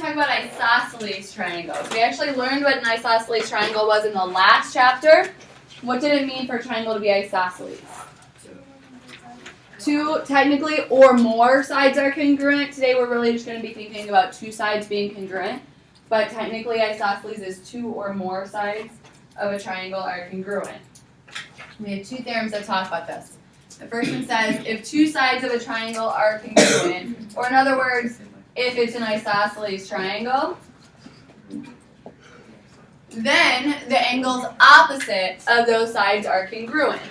talk about isosceles triangles. We actually learned what an isosceles triangle was in the last chapter. What did it mean for a triangle to be isosceles? Two, technically, or more sides are congruent. Today we're really just going to be thinking about two sides being congruent. But technically, isosceles is two or more sides of a triangle are congruent. We have two theorems that talk about this. The first one says if two sides of a triangle are congruent, or in other words, if it's an isosceles triangle, then the angles opposite of those sides are congruent.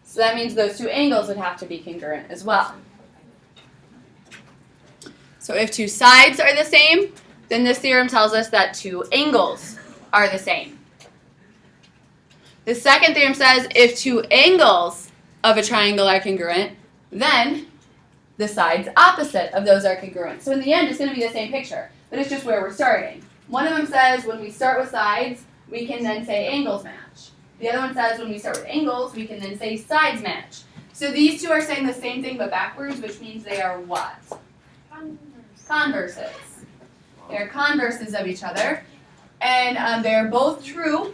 So that means those two angles would have to be congruent as well. So if two sides are the same, then this theorem tells us that two angles are the same. The second theorem says if two angles of a triangle are congruent, then the sides opposite of those are congruent. So in the end, it's going to be the same picture, but it's just where we're starting. One of them says when we start with sides, we can then say angles match. The other one says when we start with angles, we can then say sides match. So these two are saying the same thing but backwards, which means they are what? Converses. They're converses of each other, and they're both true.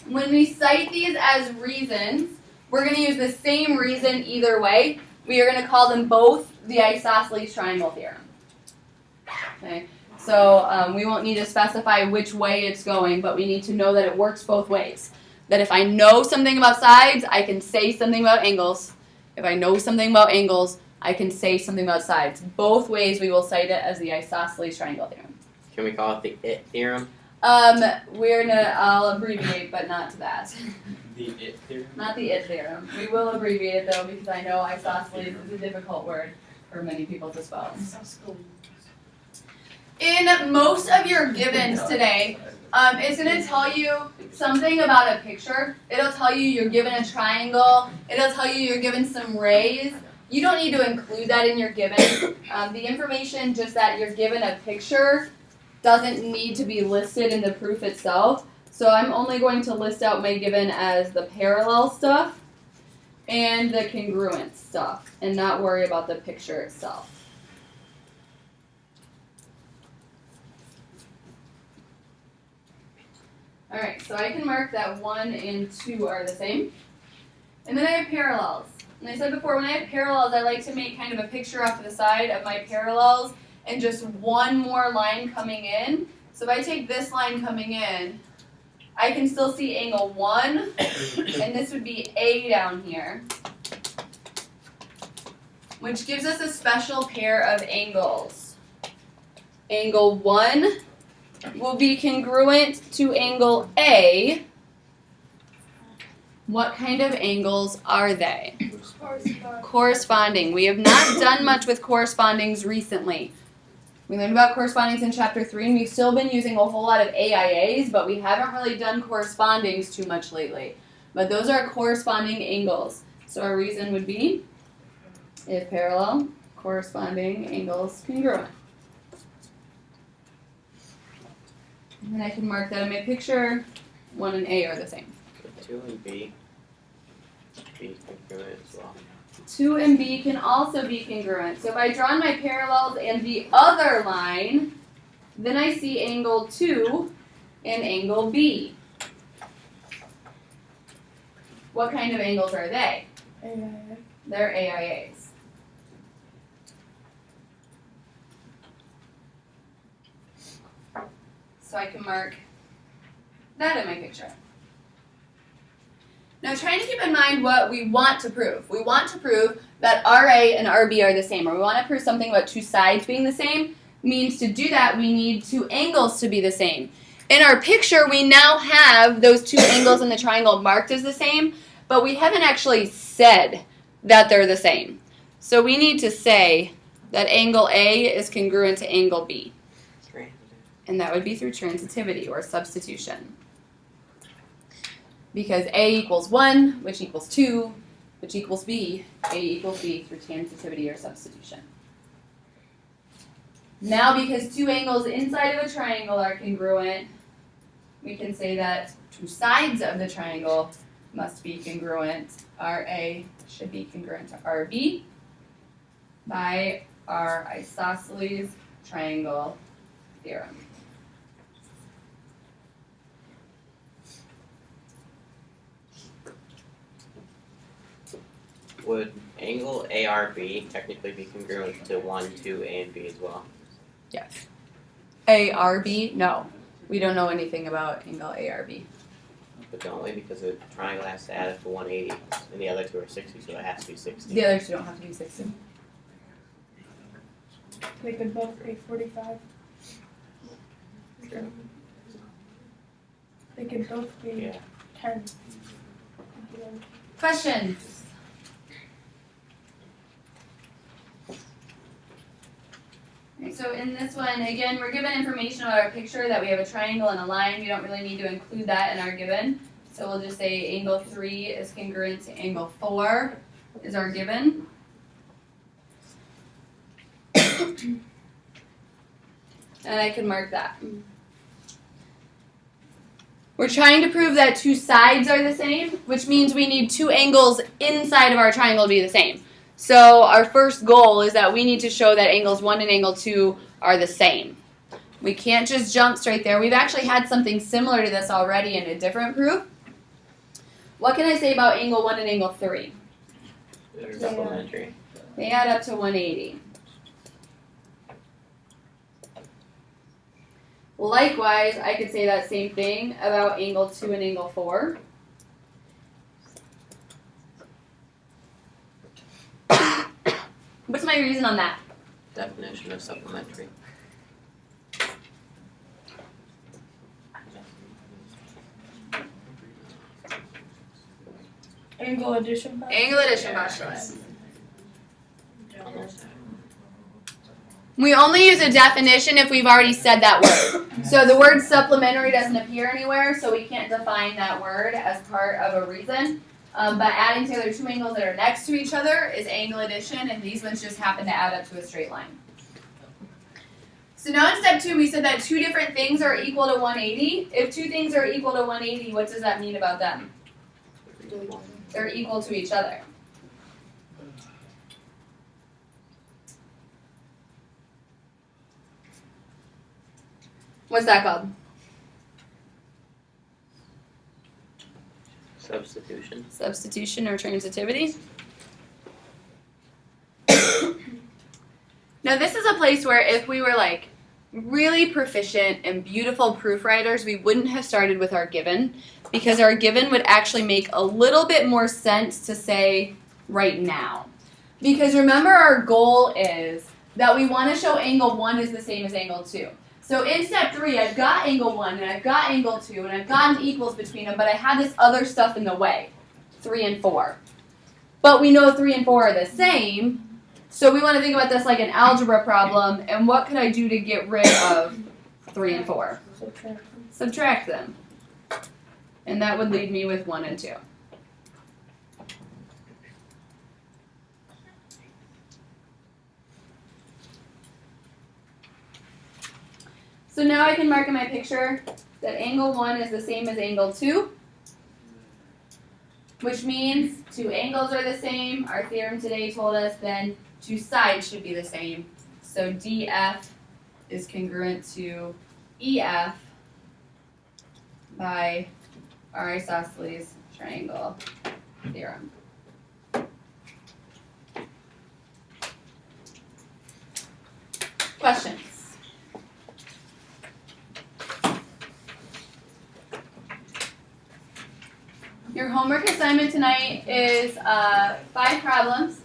When we cite these as reasons, we're going to use the same reason either way. We are going to call them both the isosceles triangle theorem. Okay. So we won't need to specify which way it's going, but we need to know that it works both ways. That if I know something about sides, I can say something about angles. If I know something about angles, I can say something about sides. Both ways we will cite it as the isosceles triangle theorem. Can we call it the it theorem? I'll abbreviate, but not to that. The it theorem? Not the it theorem. We will abbreviate it though, because I know isosceles is a difficult word for many people to spell. In most of your givens today, it's going to tell you something about a picture. It'll tell you you're given a triangle. It'll tell you you're given some rays. You don't need to include that in your given. The information just that you're given a picture doesn't need to be listed in the proof itself. So I'm only going to list out my given as the parallel stuff and the congruent stuff and not worry about the picture itself. Alright, so I can mark that 1 and 2 are the same. And then I have parallels. And I said before, when I have parallels, I like to make kind of a picture off to the side of my parallels and just one more line coming in. So if I take this line coming in, I can still see angle 1, and this would be A down here, which gives us a special pair of angles. Angle 1 will be congruent to angle A. What kind of angles are they? Corresponding. We have not done much with correspondings recently. We learned about correspondings in chapter 3, and we've still been using a whole lot of AIAs, but we haven't really done correspondings too much lately. But those are corresponding angles. So our reason would be if parallel, corresponding angles congruent. And I can mark that in my picture. 1 and A are the same. 2 and B. B congruent as well. 2 and B can also be congruent. So if I draw my parallels and the other line, then I see angle 2 and angle B. What kind of angles are they? AIA. They're AIAs. So I can mark that in my picture. Now trying to keep in mind what we want to prove. We want to prove that RA and RB are the same, or we want to prove something about two sides being the same. Means to do that, we need two angles to be the same. In our picture, we now have those two angles in the triangle marked as the same, but we haven't actually said that they're the same. So we need to say that angle A is congruent to angle B. And that would be through transitivity or substitution. Because A equals 1, which equals 2, which equals B, A equals B through transitivity or substitution. Now because two angles inside of a triangle are congruent, we can say that two sides of the triangle must be congruent. RA should be congruent to RB by our isosceles triangle theorem. Would angle ARB technically be congruent to 1, 2, A, and B as well? Yes. ARB? No. We don't know anything about angle ARB. But don't we? Because the triangle has to add up to 180, and the other two are 60, so it has to be 60. The other two don't have to be 60. They could both be 45. True. They could both be Yeah. 10. Questions? Okay, so in this one, again, we're given information about our picture that we have a triangle and a line. We don't really need to include that in our given. So we'll just say angle 3 is congruent to angle 4 is our given. And I can mark that. We're trying to prove that two sides are the same, which means we need two angles inside of our triangle to be the same. So our first goal is that we need to show that angles 1 and angle 2 are the same. We can't just jump straight there. We've actually had something similar to this already in a different proof. What can I say about angle 1 and angle 3? They're supplementary. They add up to 180. Likewise, I could say that same thing about angle 2 and angle 4. What's my reason on that? Definition of supplementary. Angle addition postulate. Angle addition Yeah. postulate. Almost. We only use a definition if we've already said that word. So the word supplementary doesn't appear anywhere, so we can't define that word as part of a reason. But adding together two angles that are next to each other is angle addition, and these ones just happen to add up to a straight line. So now in step 2, we said that two different things are equal to 180. If two things are equal to 180, what does that mean about them? They're equal to each other. What's that called? Substitution. Substitution or transitivity. Now this is a place where if we were like really proficient and beautiful proof writers, we wouldn't have started with our given, because our given would actually make a little bit more sense to say right now. Because remember, our goal is that we want to show angle 1 is the same as angle 2. So in step 3, I've got angle 1 and I've got angle 2 and I've got an equals between them, but I had this other stuff in the way, 3 and 4. But we know 3 and 4 are the same, so we want to think about this like an algebra problem, and what could I do to get rid of 3 and 4? Subtract them. And that would leave me with 1 and 2. So now I can mark in my picture that angle 1 is the same as angle 2, which means two angles are the same. Our theorem today told us then two sides should be the same. So DF is congruent to EF by our isosceles triangle theorem. Questions? Your homework assignment tonight is 5 problems.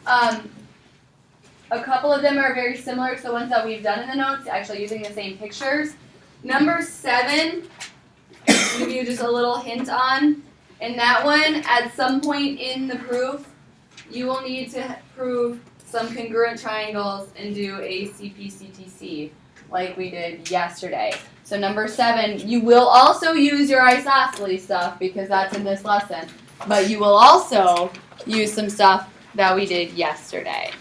A couple of them are very similar to the ones that we've done in the notes, actually using the same pictures. Number 7, I'll give you just a little hint on. In that one, at some point in the proof, you will need to prove some congruent triangles and do a CP-CTC like we did yesterday. So number 7, you will also use your isosceles stuff because that's in this lesson, but you will also use some stuff that we did yesterday.